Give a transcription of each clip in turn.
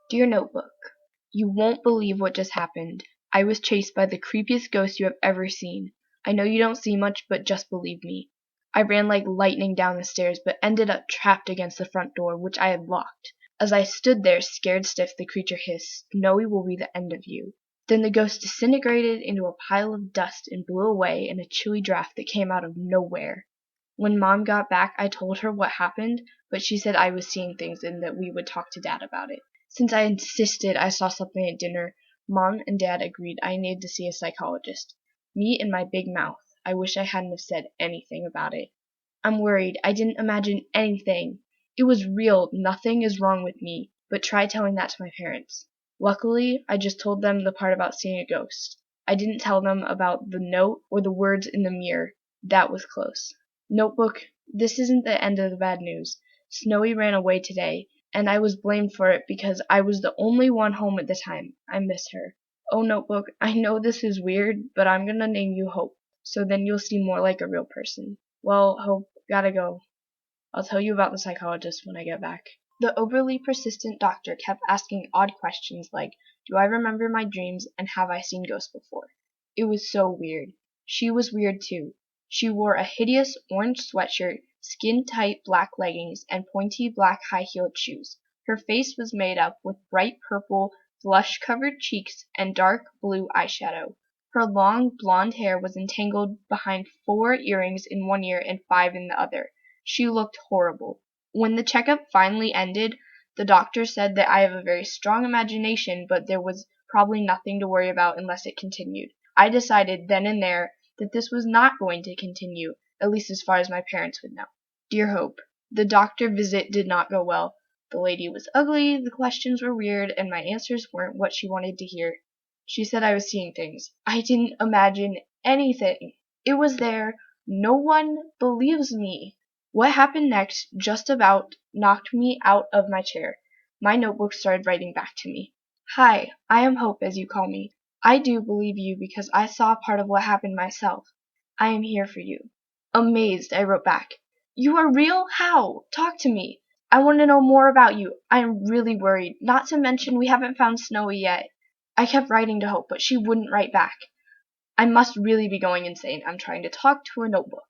Dear Notebook, you won't believe what just happened. I was chased by the creepiest ghost you have ever seen. I know you don't see much, but just believe me. I ran like lightning down the stairs, but ended up trapped against the front door, which I had locked. As I stood there, scared stiff, the creature hissed, "Snowy will be the end of you." Then the ghost disintegrated into a pile of dust and blew away in a chilly draft that came out of nowhere. When Mom got back, I told her what happened, but she said I was seeing things and that we would talk to Dad about it. Since I insisted I saw something at dinner, Mom and Dad agreed I needed to see a psychologist. Me and my big mouth. I wish I hadn't have said anything about it. I'm worried. I didn't imagine anything. It was real. Nothing is wrong with me. But try telling that to my parents. Luckily, I just told them the part about seeing a ghost. I didn't tell them about the note or the words in the mirror. That was close. Notebook, this isn't the end of the bad news. Snowy ran away today, and I was blamed for it because I was the only one home at the time. I miss her. Oh, Notebook, I know this is weird, but I'm gonna name you Hope, so then you'll seem more like a real person. Well, Hope, gotta go. I'll tell you about the psychologist when I get back. The overly persistent doctor kept asking odd questions like, do I remember my dreams and have I seen ghosts before? It was so weird. She was weird too. She wore a hideous orange sweatshirt, skin-tight black leggings, and pointy black high-heeled shoes. Her face was made up with bright purple, blush-covered cheeks and dark blue eyeshadow. Her long blonde hair was entangled behind 4 earrings in one ear and 5 in the other. She looked horrible. When the checkup finally ended, the doctor said that I have a very strong imagination, but there was probably nothing to worry about unless it continued. I decided then and there that this was not going to continue, at least as far as my parents would know. Dear Hope, the doctor visit did not go well. The lady was ugly, the questions were weird, and my answers weren't what she wanted to hear. She said I was seeing things. I didn't imagine anything. It was there. No one believes me. What happened next just about knocked me out of my chair. My notebook started writing back to me. Hi, I am Hope, as you call me. I do believe you because I saw part of what happened myself. I am here for you. Amazed, I wrote back. You are real? How? Talk to me. I want to know more about you. I am really worried. Not to mention we haven't found Snowy yet. I kept writing to Hope, but she wouldn't write back. I must really be going insane. I'm trying to talk to a notebook.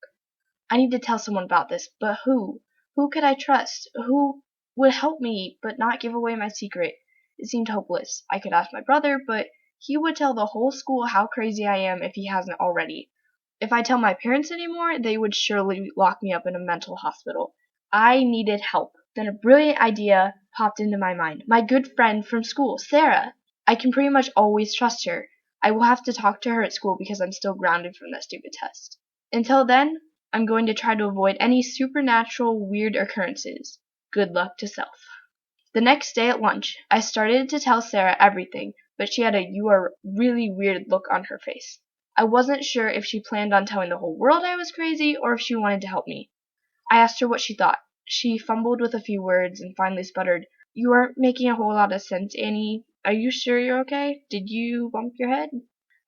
I need to tell someone about this, but who? Who could I trust? Who would help me but not give away my secret? It seemed hopeless. I could ask my brother, but he would tell the whole school how crazy I am if he hasn't already. If I tell my parents anymore, they would surely lock me up in a mental hospital. I needed help. Then a brilliant idea popped into my mind. My good friend from school, Sarah. I can pretty much always trust her. I will have to talk to her at school because I'm still grounded from that stupid test. Until then, I'm going to try to avoid any supernatural weird occurrences. Good luck to self. The next day at lunch, I started to tell Sarah everything, but she had a "you are really weird" look on her face. I wasn't sure if she planned on telling the whole world I was crazy or if she wanted to help me. I asked her what she thought. She fumbled with a few words and finally sputtered, "You aren't making a whole lot of sense, Annie. Are you sure you're okay? Did you bump your head?"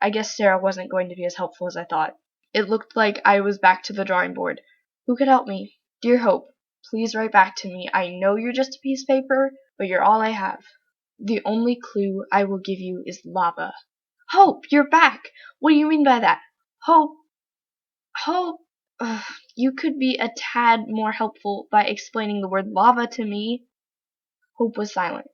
I guess Sarah wasn't going to be as helpful as I thought. It looked like I was back to the drawing board. Who could help me? Dear Hope, please write back to me. I know you're just a piece of paper, but you're all I have. The only clue I will give you is lava. Hope, you're back! What do you mean by that? Hope, Hope, ugh, you could be a tad more helpful by explaining the word lava to me. Hope was silent.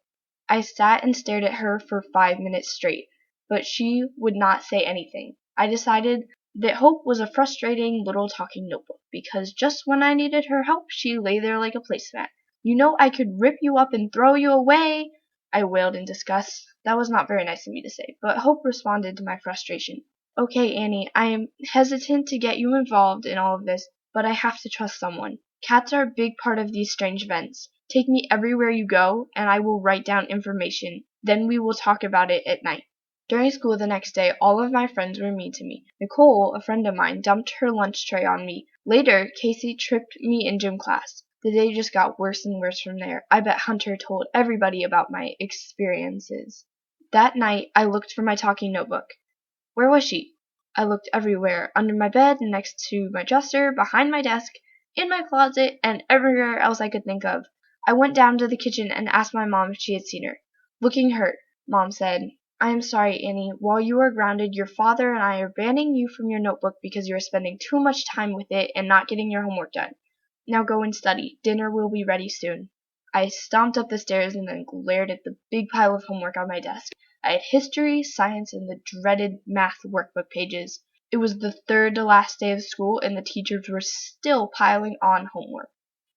I sat and stared at her for 5 minutes straight, but she would not say anything. I decided that Hope was a frustrating little talking notebook, because just when I needed her help, she lay there like a placemat. You know I could rip you up and throw you away, I wailed in disgust. That was not very nice of me to say, but Hope responded to my frustration. Okay, Annie, I am hesitant to get you involved in all of this, but I have to trust someone. Cats are a big part of these strange events. Take me everywhere you go, and I will write down information. Then we will talk about it at night. During school the next day, all of my friends were mean to me. Nicole, a friend of mine, dumped her lunch tray on me. Later, Casey tripped me in gym class. The day just got worse and worse from there. I bet Hunter told everybody about my experiences. That night, I looked for my talking notebook. Where was she? I looked everywhere, under my bed, next to my dresser, behind my desk, in my closet, and everywhere else I could think of. I went down to the kitchen and asked my mom if she had seen her. Looking hurt, Mom said, I am sorry, Annie. While you are grounded, your father and I are banning you from your notebook because you are spending too much time with it and not getting your homework done. Now go and study. Dinner will be ready soon. I stomped up the stairs and then glared at the big pile of homework on my desk. I had history, science, and the dreaded math workbook pages. It was the third to last day of school, and the teachers were still piling on homework.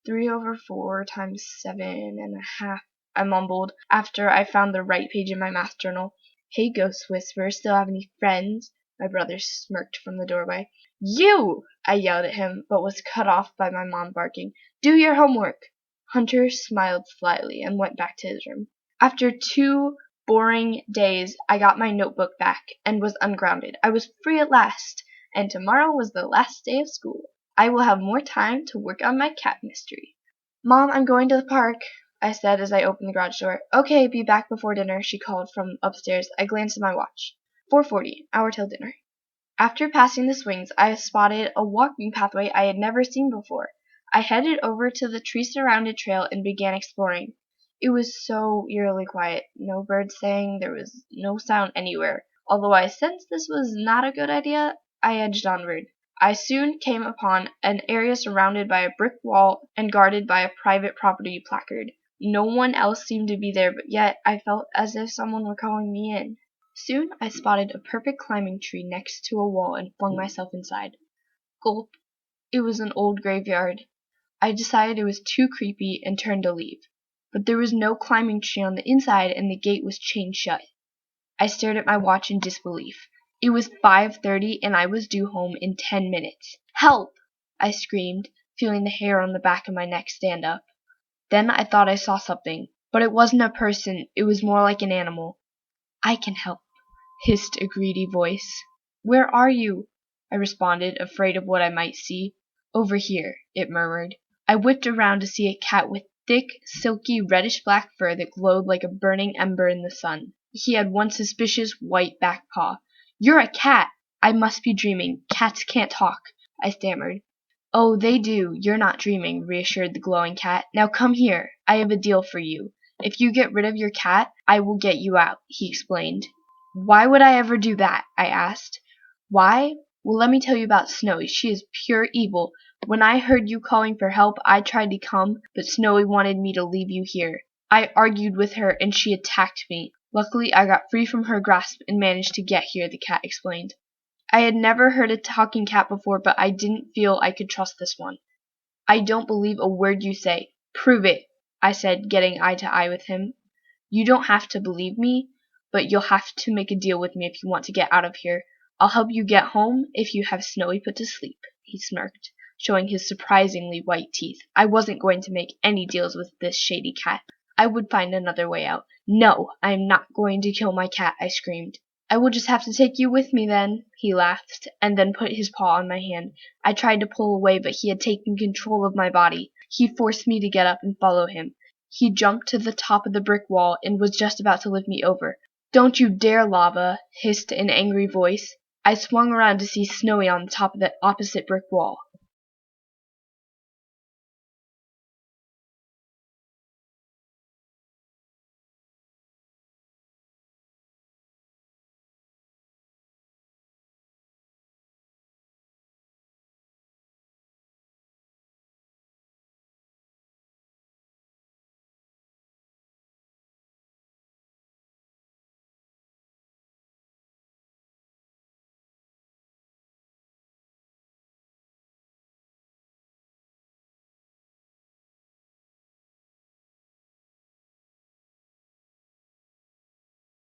3/4 times 7.5, I mumbled, after I found the right page in my math journal. Hey, Ghost Whisperer, still have any friends? My brother smirked from the doorway. You! I yelled at him, but was cut off by my mom barking. Do your homework! Hunter smiled slyly and went back to his room. After 2 boring days, I got my notebook back and was ungrounded. I was free at last, and tomorrow was the last day of school. I will have more time to work on my cat mystery. Mom, I'm going to the park, I said as I opened the garage door. Okay, be back before dinner, she called from upstairs. I glanced at my watch. 4:40, hour till dinner. After passing the swings, I spotted a walking pathway I had never seen before. I headed over to the tree-surrounded trail and began exploring. It was so eerily quiet. No birds sang, there was no sound anywhere. Although I sensed this was not a good idea, I edged onward. I soon came upon an area surrounded by a brick wall and guarded by a private property placard. No one else seemed to be there, but yet I felt as if someone were calling me in. Soon I spotted a perfect climbing tree next to a wall and flung myself inside. Gulp. It was an old graveyard. I decided it was too creepy and turned to leave. But there was no climbing tree on the inside and the gate was chained shut. I stared at my watch in disbelief. It was 5:30 and I was due home in 10 minutes. Help! I screamed, feeling the hair on the back of my neck stand up. Then I thought I saw something, but it wasn't a person, it was more like an animal. I can help, hissed a greedy voice. Where are you? I responded, afraid of what I might see. Over here, it murmured. I whipped around to see a cat with thick, silky, reddish-black fur that glowed like a burning ember in the sun. He had one suspicious white back paw. You're a cat! I must be dreaming. Cats can't talk, I stammered. Oh, they do. You're not dreaming, reassured the glowing cat. Now come here. I have a deal for you. If you get rid of your cat, I will get you out, he explained. Why would I ever do that? I asked. Why? Well, let me tell you about Snowy. She is pure evil. When I heard you calling for help, I tried to come, but Snowy wanted me to leave you here. I argued with her, and she attacked me. Luckily, I got free from her grasp and managed to get here, the cat explained. I had never heard a talking cat before, but I didn't feel I could trust this one. I don't believe a word you say. Prove it, I said, getting eye to eye with him. You don't have to believe me, but you'll have to make a deal with me if you want to get out of here. I'll help you get home if you have Snowy put to sleep, he smirked, showing his surprisingly white teeth. I wasn't going to make any deals with this shady cat. I would find another way out. No, I am not going to kill my cat, I screamed. I will just have to take you with me then, he laughed, and then put his paw on my hand. I tried to pull away, but he had taken control of my body. He forced me to get up and follow him. He jumped to the top of the brick wall and was just about to lift me over. Don't you dare, Lava, hissed an angry voice. I swung around to see Snowy on the top of the opposite brick wall.